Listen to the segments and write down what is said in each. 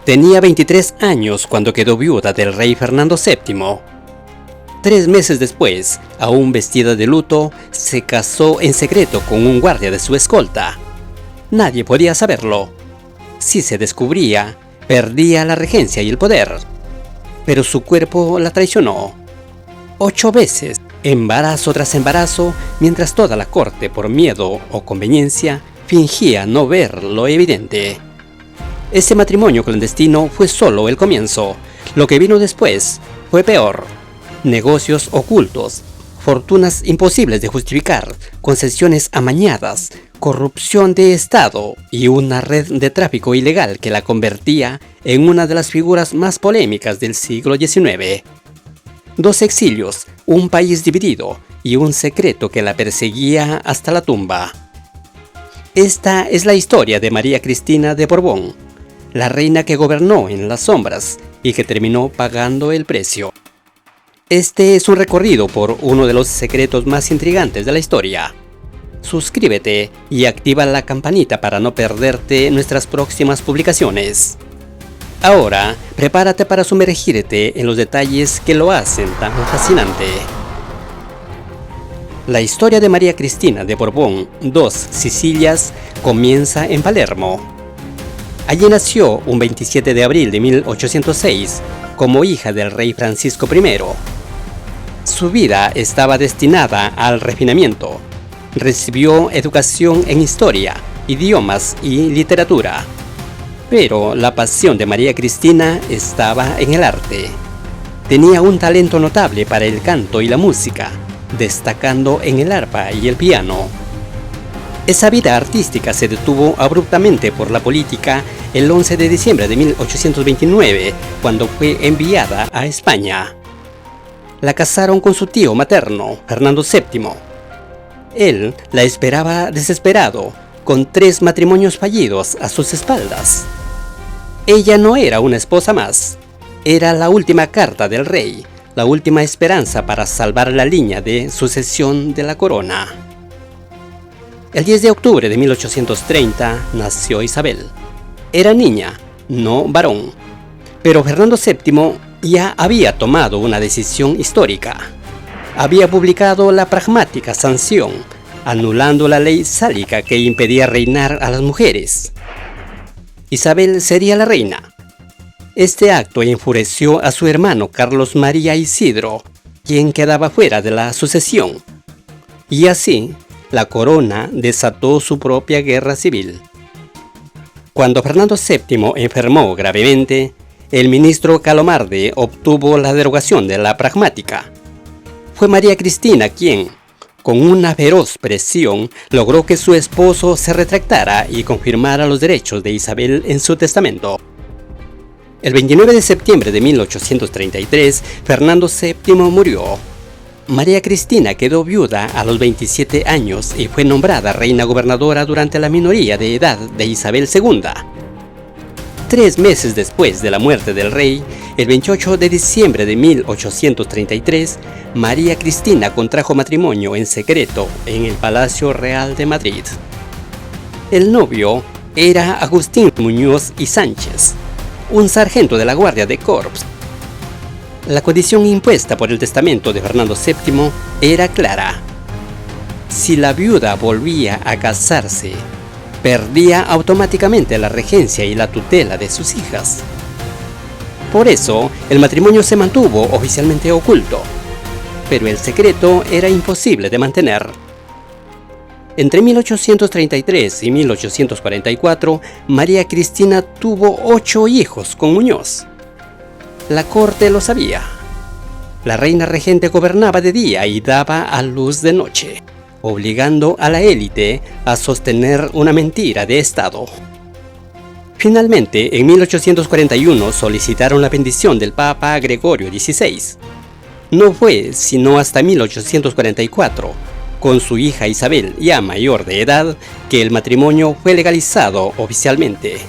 Tenía 23 años cuando quedó viuda del rey Fernando VII. 3 meses después, aún vestida de luto, se casó en secreto con un guardia de su escolta. Nadie podía saberlo. Si se descubría, perdía la regencia y el poder. Pero su cuerpo la traicionó. 8 veces, embarazo tras embarazo, mientras toda la corte, por miedo o conveniencia, fingía no ver lo evidente. Ese matrimonio clandestino fue solo el comienzo. Lo que vino después fue peor. Negocios ocultos, fortunas imposibles de justificar, concesiones amañadas, corrupción de Estado y una red de tráfico ilegal que la convertía en una de las figuras más polémicas del siglo XIX. 2 exilios, un país dividido y un secreto que la perseguía hasta la tumba. Esta es la historia de María Cristina de Borbón, la reina que gobernó en las sombras y que terminó pagando el precio. Este es un recorrido por uno de los secretos más intrigantes de la historia. Suscríbete y activa la campanita para no perderte nuestras próximas publicaciones. Ahora, prepárate para sumergirte en los detalles que lo hacen tan fascinante. La historia de María Cristina de Borbón, 2 Sicilias, comienza en Palermo. Allí nació un 27 de abril de 1806 como hija del rey Francisco I. Su vida estaba destinada al refinamiento. Recibió educación en historia, idiomas y literatura. Pero la pasión de María Cristina estaba en el arte. Tenía un talento notable para el canto y la música, destacando en el arpa y el piano. Esa vida artística se detuvo abruptamente por la política el 11 de diciembre de 1829, cuando fue enviada a España. La casaron con su tío materno, Fernando VII. Él la esperaba desesperado, con 3 matrimonios fallidos a sus espaldas. Ella no era una esposa más, era la última carta del rey, la última esperanza para salvar la línea de sucesión de la corona. El 10 de octubre de 1830 nació Isabel. Era niña, no varón, pero Fernando VII ya había tomado una decisión histórica. Había publicado la pragmática sanción, anulando la ley sálica que impedía reinar a las mujeres. Isabel sería la reina. Este acto enfureció a su hermano Carlos María Isidro, quien quedaba fuera de la sucesión. Y así, la corona desató su propia guerra civil. Cuando Fernando VII enfermó gravemente, el ministro Calomarde obtuvo la derogación de la pragmática. Fue María Cristina quien, con una feroz presión, logró que su esposo se retractara y confirmara los derechos de Isabel en su testamento. El 29 de septiembre de 1833, Fernando VII murió. María Cristina quedó viuda a los 27 años y fue nombrada reina gobernadora durante la minoría de edad de Isabel II. 3 meses después de la muerte del rey, el 28 de diciembre de 1833, María Cristina contrajo matrimonio en secreto en el Palacio Real de Madrid. El novio era Agustín Muñoz y Sánchez, un sargento de la Guardia de Corps. La condición impuesta por el testamento de Fernando VII era clara. Si la viuda volvía a casarse, perdía automáticamente la regencia y la tutela de sus hijas. Por eso, el matrimonio se mantuvo oficialmente oculto, pero el secreto era imposible de mantener. Entre 1833 y 1844, María Cristina tuvo 8 hijos con Muñoz. La corte lo sabía. La reina regente gobernaba de día y daba a luz de noche, obligando a la élite a sostener una mentira de Estado. Finalmente, en 1841 solicitaron la bendición del Papa Gregorio XVI. No fue sino hasta 1844, con su hija Isabel ya mayor de edad, que el matrimonio fue legalizado oficialmente.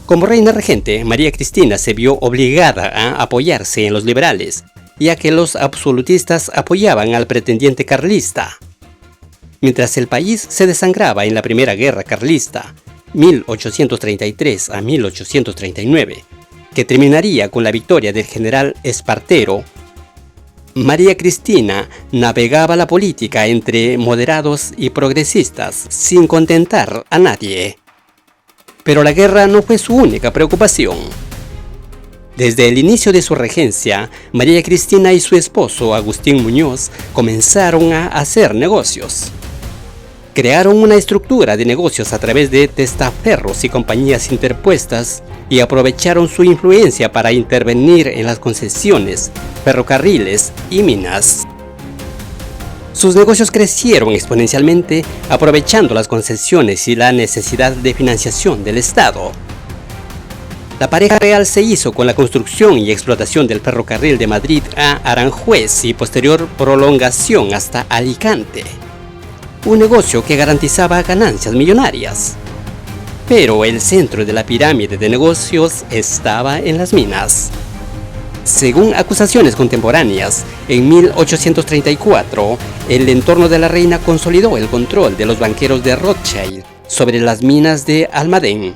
Como reina regente, María Cristina se vio obligada a apoyarse en los liberales, ya que los absolutistas apoyaban al pretendiente carlista. Mientras el país se desangraba en la Primera Guerra Carlista, 1833 a 1839, que terminaría con la victoria del general Espartero, María Cristina navegaba la política entre moderados y progresistas sin contentar a nadie. Pero la guerra no fue su única preocupación. Desde el inicio de su regencia, María Cristina y su esposo Agustín Muñoz comenzaron a hacer negocios. Crearon una estructura de negocios a través de testaferros y compañías interpuestas y aprovecharon su influencia para intervenir en las concesiones, ferrocarriles y minas. Sus negocios crecieron exponencialmente aprovechando las concesiones y la necesidad de financiación del Estado. La pareja real se hizo con la construcción y explotación del ferrocarril de Madrid a Aranjuez y posterior prolongación hasta Alicante. Un negocio que garantizaba ganancias millonarias. Pero el centro de la pirámide de negocios estaba en las minas. Según acusaciones contemporáneas, en 1834, el entorno de la reina consolidó el control de los banqueros de Rothschild sobre las minas de Almadén.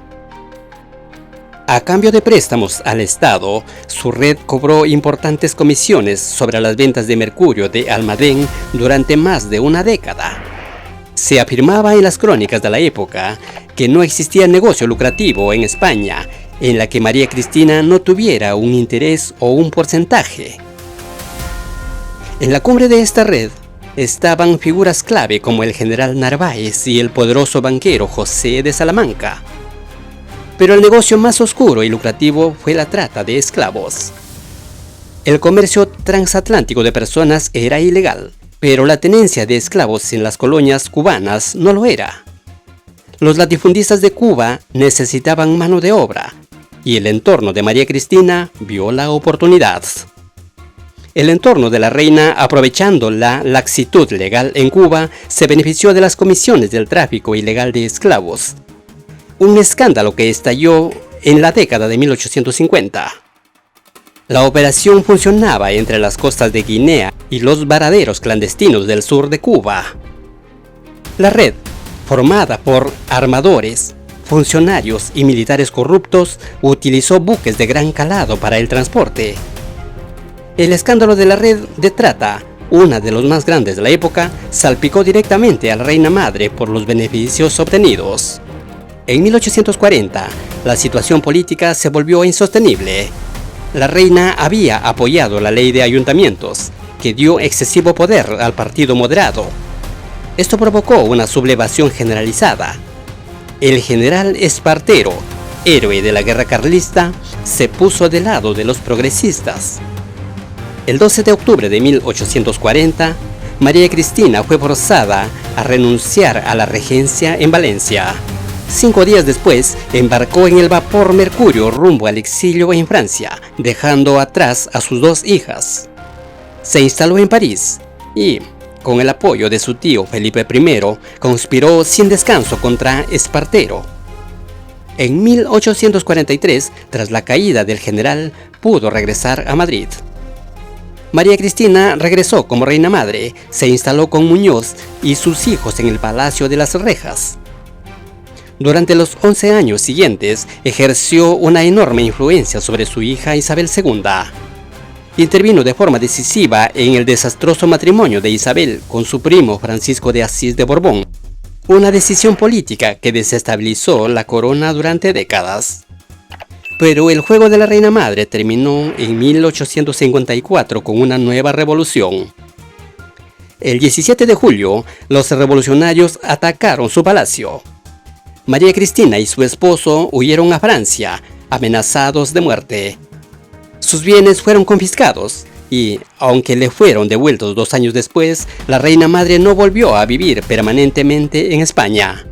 A cambio de préstamos al Estado, su red cobró importantes comisiones sobre las ventas de mercurio de Almadén durante más de una década. Se afirmaba en las crónicas de la época que no existía negocio lucrativo en España en la que María Cristina no tuviera un interés o un porcentaje. En la cumbre de esta red estaban figuras clave como el general Narváez y el poderoso banquero José de Salamanca. Pero el negocio más oscuro y lucrativo fue la trata de esclavos. El comercio transatlántico de personas era ilegal, pero la tenencia de esclavos en las colonias cubanas no lo era. Los latifundistas de Cuba necesitaban mano de obra, y el entorno de María Cristina vio la oportunidad. El entorno de la reina, aprovechando la laxitud legal en Cuba, se benefició de las comisiones del tráfico ilegal de esclavos. Un escándalo que estalló en la década de 1850. La operación funcionaba entre las costas de Guinea y los varaderos clandestinos del sur de Cuba. La red, formada por armadores, funcionarios y militares corruptos, utilizó buques de gran calado para el transporte. El escándalo de la red de trata, una de los más grandes de la época, salpicó directamente a la reina madre por los beneficios obtenidos. En 1840, la situación política se volvió insostenible. La reina había apoyado la ley de ayuntamientos, que dio excesivo poder al partido moderado. Esto provocó una sublevación generalizada. El general Espartero, héroe de la guerra carlista, se puso del lado de los progresistas. El 12 de octubre de 1840, María Cristina fue forzada a renunciar a la regencia en Valencia. 5 días después, embarcó en el vapor Mercurio rumbo al exilio en Francia, dejando atrás a sus 2 hijas. Se instaló en París y, con el apoyo de su tío Felipe I, conspiró sin descanso contra Espartero. En 1843, tras la caída del general, pudo regresar a Madrid. María Cristina regresó como reina madre, se instaló con Muñoz y sus hijos en el Palacio de las Rejas. Durante los 11 años siguientes, ejerció una enorme influencia sobre su hija Isabel II. Intervino de forma decisiva en el desastroso matrimonio de Isabel con su primo Francisco de Asís de Borbón, una decisión política que desestabilizó la corona durante décadas. Pero el juego de la reina madre terminó en 1854 con una nueva revolución. El 17 de julio, los revolucionarios atacaron su palacio. María Cristina y su esposo huyeron a Francia, amenazados de muerte. Sus bienes fueron confiscados y, aunque le fueron devueltos 2 años después, la reina madre no volvió a vivir permanentemente en España.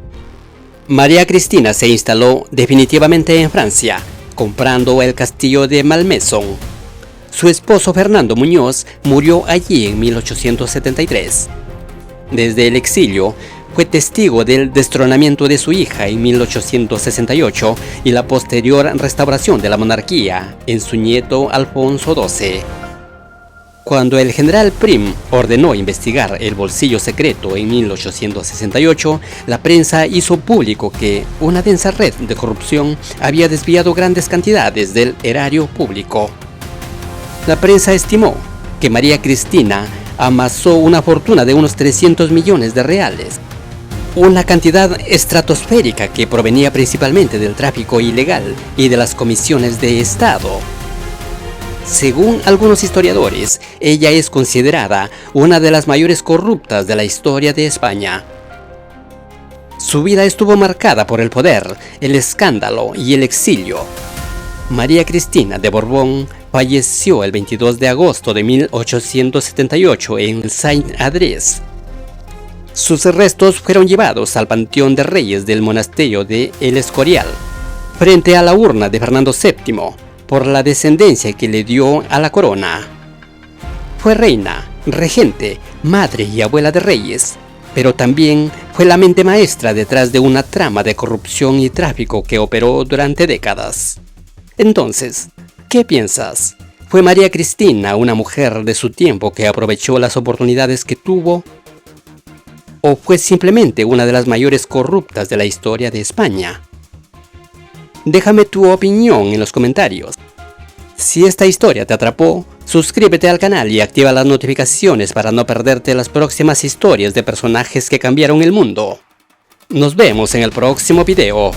María Cristina se instaló definitivamente en Francia, comprando el castillo de Malmaison. Su esposo Fernando Muñoz murió allí en 1873. Desde el exilio, fue testigo del destronamiento de su hija en 1868 y la posterior restauración de la monarquía en su nieto Alfonso XII. Cuando el general Prim ordenó investigar el bolsillo secreto en 1868, la prensa hizo público que una densa red de corrupción había desviado grandes cantidades del erario público. La prensa estimó que María Cristina amasó una fortuna de unos 300 millones de reales, una cantidad estratosférica que provenía principalmente del tráfico ilegal y de las comisiones de Estado. Según algunos historiadores, ella es considerada una de las mayores corruptas de la historia de España. Su vida estuvo marcada por el poder, el escándalo y el exilio. María Cristina de Borbón falleció el 22 de agosto de 1878 en Saint-Adresse. Sus restos fueron llevados al Panteón de Reyes del monasterio de El Escorial, frente a la urna de Fernando VII, por la descendencia que le dio a la corona. Fue reina, regente, madre y abuela de reyes, pero también fue la mente maestra detrás de una trama de corrupción y tráfico que operó durante décadas. Entonces, ¿qué piensas? ¿Fue María Cristina una mujer de su tiempo que aprovechó las oportunidades que tuvo? ¿O fue simplemente una de las mayores corruptas de la historia de España? Déjame tu opinión en los comentarios. Si esta historia te atrapó, suscríbete al canal y activa las notificaciones para no perderte las próximas historias de personajes que cambiaron el mundo. Nos vemos en el próximo video.